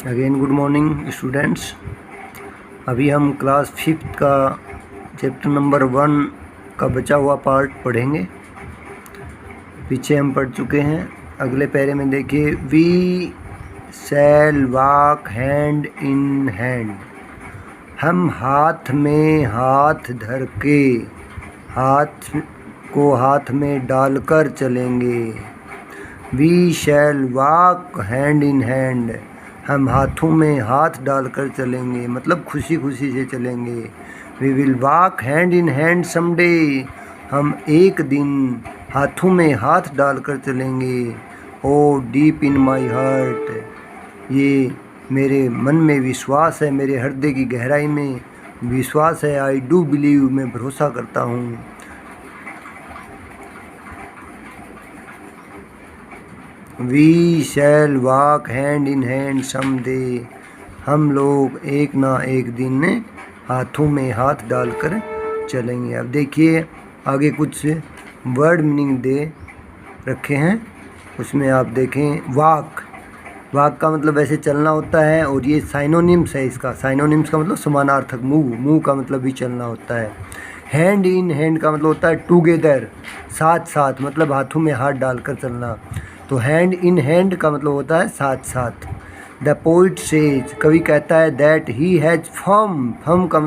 Again good morning students. अभी हम class 5th का चैप्टर नंबर 1 का बचा हुआ पार्ट पढ़ेंगे। पीछे हम पढ़ चुके हैं। अगले पैरे में देखिए, we shall walk hand in hand. हम हाथ में हाथ धर के, हाथ को हाथ में डालकर चलेंगे। We shall walk hand in hand. हम हाथों में हाथ डालकर चलेंगे, मतलब खुशी खुशी से चलेंगे। We will walk hand in hand someday. हम एक दिन हाथों में हाथ डालकर चलेंगे। ओ डीप इन माई हार्ट, ये मेरे मन में विश्वास है, मेरे हृदय की गहराई में विश्वास है। आई डू बिलीव, मैं भरोसा करता हूँ। We shall walk hand in hand someday. हम लोग एक ना एक दिन हाथों में हाथ डालकर चलेंगे। अब देखिए आगे कुछ वर्ड मीनिंग दे रखे हैं, उसमें आप देखें। वॉक, वॉक का मतलब वैसे चलना होता है, और ये साइनोनिम्स है इसका। साइनोनिम्स का मतलब समानार्थक। मूव, मूव का मतलब भी चलना होता है। हैंड इन हैंड का मतलब होता है टुगेदर, साथ साथ, मतलब हाथों में हाथ डालकर चलना। तो हैंड इन हैंड का मतलब होता है साथ साथ। द पोइट सेज, कवि कहता है, that he has firm, firm का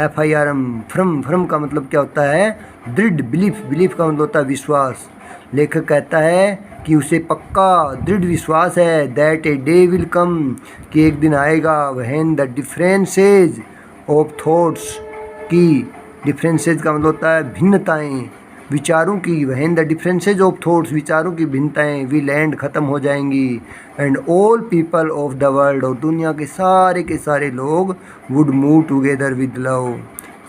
FIRM, फ्रम, फ्रम का मतलब क्या होता है? दृढ़, बिलीफ, बिलीफ का मतलब होता है विश्वास। लेखक कहता है कि उसे पक्का दृढ़ विश्वास है, that a day will come, कि एक दिन आएगा, when the differences of thoughts, की डिफरेंसेज का मतलब होता है भिन्नताएं, विचारों की। When the differences of thoughts, विचारों की भिन्नताएं विल एंड, ख़त्म हो जाएंगी। And all people of the world, और दुनिया के सारे लोग, would move together with love,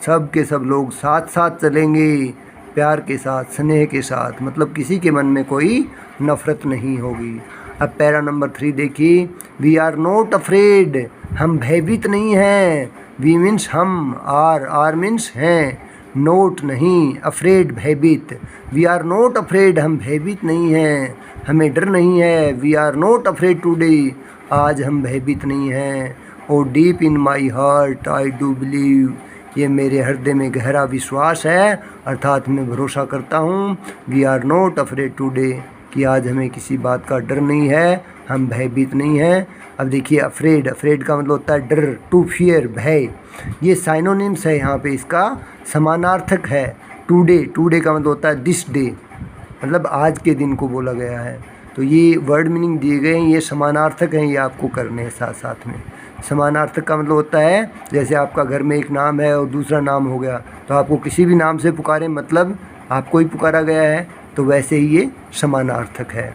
सब के सब लोग साथ साथ चलेंगे, प्यार के साथ, स्नेह के साथ, मतलब किसी के मन में कोई नफ़रत नहीं होगी। अब पैरा नंबर 3 देखिए। वी आर नॉट अफ्रेड, हम भयभीत नहीं हैं। वी मीन्स हम, आर मीन्स हैं, नोट नहीं, अफ्रेड भयभीत। वी आर नॉट अफ्रेड, हम भयभीत नहीं हैं, हमें डर नहीं है। We are not afraid today, आज हम भयभीत नहीं हैं। Oh deep in my heart I do believe, ये मेरे हृदय में गहरा विश्वास है, अर्थात मैं भरोसा करता हूँ। We are not afraid today, कि आज हमें किसी बात का डर नहीं है, हम भयभीत नहीं हैं। अब देखिए अफ्रेड, अफ्रेड का मतलब होता है डर, टू फियर, भय। ये साइनोनिम्स है, यहाँ पे इसका समानार्थक है। टुडे, टुडे का मतलब होता है दिस डे, मतलब आज के दिन को बोला गया है। तो ये वर्ड मीनिंग दिए गए हैं, ये समानार्थक हैं, ये आपको करने हैं साथ साथ में। समानार्थक का मतलब होता है, जैसे आपका घर में एक नाम है और दूसरा नाम हो गया, तो आपको किसी भी नाम से पुकारें, मतलब आपको ही पुकारा गया है, तो वैसे ही ये समानार्थक है।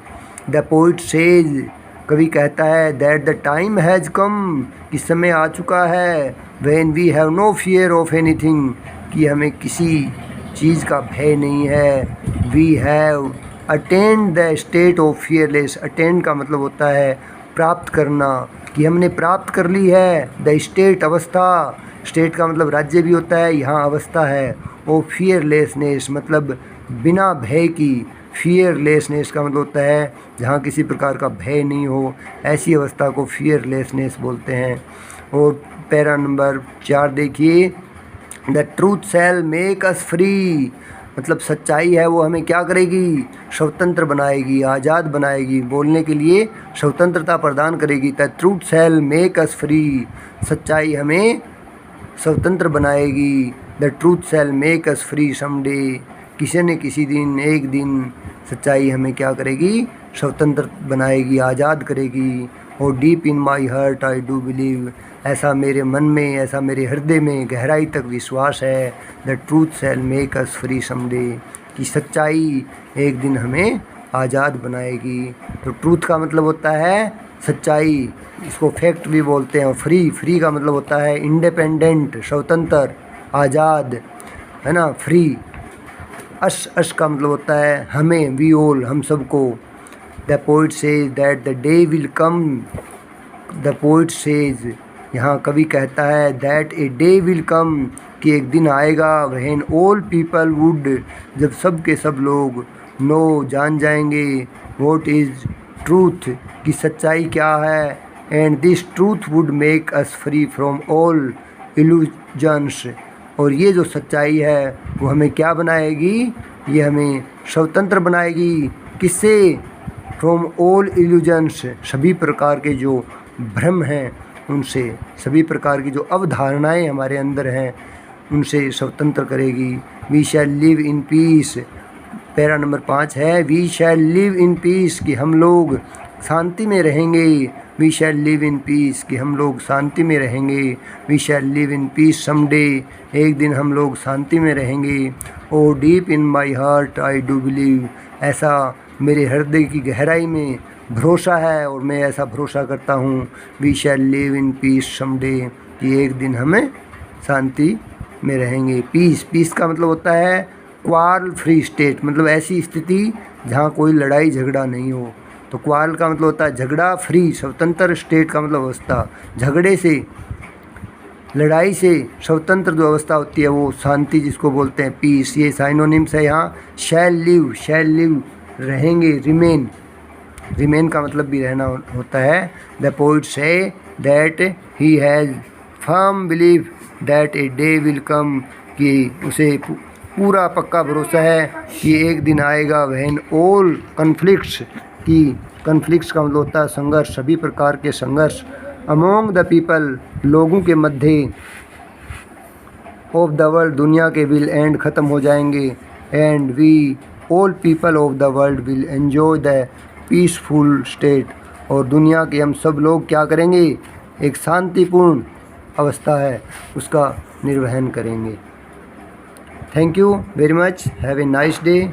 द पोइट सेज, कवि कहता है, that the time has come, कि समय आ चुका है, when we have no fear of anything, कि हमें किसी चीज़ का भय नहीं है। We have attend the state of fearless, attend का मतलब होता है प्राप्त करना, कि हमने प्राप्त कर ली है। द स्टेट, अवस्था, स्टेट का मतलब राज्य भी होता है, यहाँ अवस्था है। ओ फियरलेसनेस, मतलब बिना भय की। फियरलेसनेस का मतलब होता है जहाँ किसी प्रकार का भय नहीं हो, ऐसी अवस्था को फियरलेसनेस बोलते हैं। और पैरा नंबर 4 देखिए। The truth shell make us free, मतलब सच्चाई है वो हमें क्या करेगी? स्वतंत्र बनाएगी, आज़ाद बनाएगी, बोलने के लिए स्वतंत्रता प्रदान करेगी। The truth shell make us free, सच्चाई हमें स्वतंत्र बनाएगी। The truth shell make us free someday, किसी न किसी दिन, एक दिन सच्चाई हमें क्या करेगी? स्वतंत्र बनाएगी, आज़ाद करेगी। और deep in my heart I do believe, ऐसा मेरे मन में, ऐसा मेरे हृदय में गहराई तक विश्वास है। The truth shell make us free someday, कि सच्चाई एक दिन हमें आज़ाद बनाएगी। तो ट्रूथ का मतलब होता है सच्चाई, इसको फैक्ट भी बोलते हैं। फ्री, फ्री का मतलब होता है इंडिपेंडेंट, स्वतंत्र, आज़ाद, है ना, फ्री। अश का मतलब होता है हमें, वी ऑल, हम सबको। The poet says that the day will come, the poet says, यहाँ कवि कहता है, that a day will come, कि एक दिन आएगा, व्हेन ऑल पीपल वुड, जब सब के सब लोग, नो, जान जाएंगे, व्हाट इज़ ट्रूथ, कि सच्चाई क्या है, and this truth would make us free from all illusions. और ये जो सच्चाई है वो हमें क्या बनाएगी, ये हमें स्वतंत्र बनाएगी। किससे? फ्रॉम ऑल इल्यूजन्स, सभी प्रकार के जो भ्रम हैं उनसे, सभी प्रकार की जो अवधारणाएं हमारे अंदर हैं उनसे स्वतंत्र करेगी। We shall live in peace. Para number 5 है we shall live in peace, कि हम लोग शांति में रहेंगे। We shall live in peace, कि हम लोग शांति में रहेंगे। We shall live in peace someday, एक दिन हम लोग शांति में रहेंगे। Oh deep in my heart I do believe, ऐसा मेरे हृदय की गहराई में भरोसा है और मैं ऐसा भरोसा करता हूँ। We shall live in peace someday, कि एक दिन हमें शांति में रहेंगे। पीस का मतलब होता है क्वारल फ्री स्टेट, मतलब ऐसी स्थिति जहाँ कोई लड़ाई झगड़ा नहीं हो। तो क्वारल का मतलब होता है झगड़ा, फ्री स्वतंत्र, स्टेट का मतलब अवस्था, झगड़े से लड़ाई से स्वतंत्र जो अवस्था होती है वो शांति जिसको बोलते हैं पीस। ये साइनोनिम्स है यहाँ। शैल लिव रहेंगे, रिमेन का मतलब भी रहना होता है। The poet say that he has firm believe that a day will come, कि उसे पूरा पक्का भरोसा है कि एक दिन आएगा व्हेन ऑल कन्फ्लिक्ट्स, की कन्फ्लिक्ट्स का मतलब होता है संघर्ष, सभी प्रकार के संघर्ष, अमोंग द पीपल, लोगों के मध्य, ऑफ द वर्ल्ड, दुनिया के, विल एंड, ख़त्म हो जाएंगे। And we all people of the world will enjoy the peaceful state, और दुनिया के हम सब लोग क्या करेंगे, एक शांतिपूर्ण अवस्था है उसका निर्वहन करेंगे। Thank you very much, have a nice day.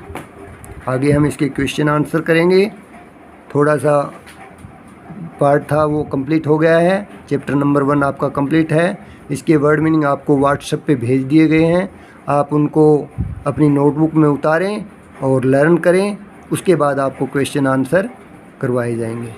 आगे हम इसके क्वेश्चन आंसर करेंगे। थोड़ा सा पार्ट था वो कंप्लीट हो गया है। चैप्टर नंबर 1 आपका कंप्लीट है। इसके वर्ड मीनिंग आपको व्हाट्सएप पे भेज दिए गए हैं। आप उनको अपनी नोटबुक में उतारें और लर्न करें, उसके बाद आपको क्वेश्चन आंसर करवाए जाएंगे।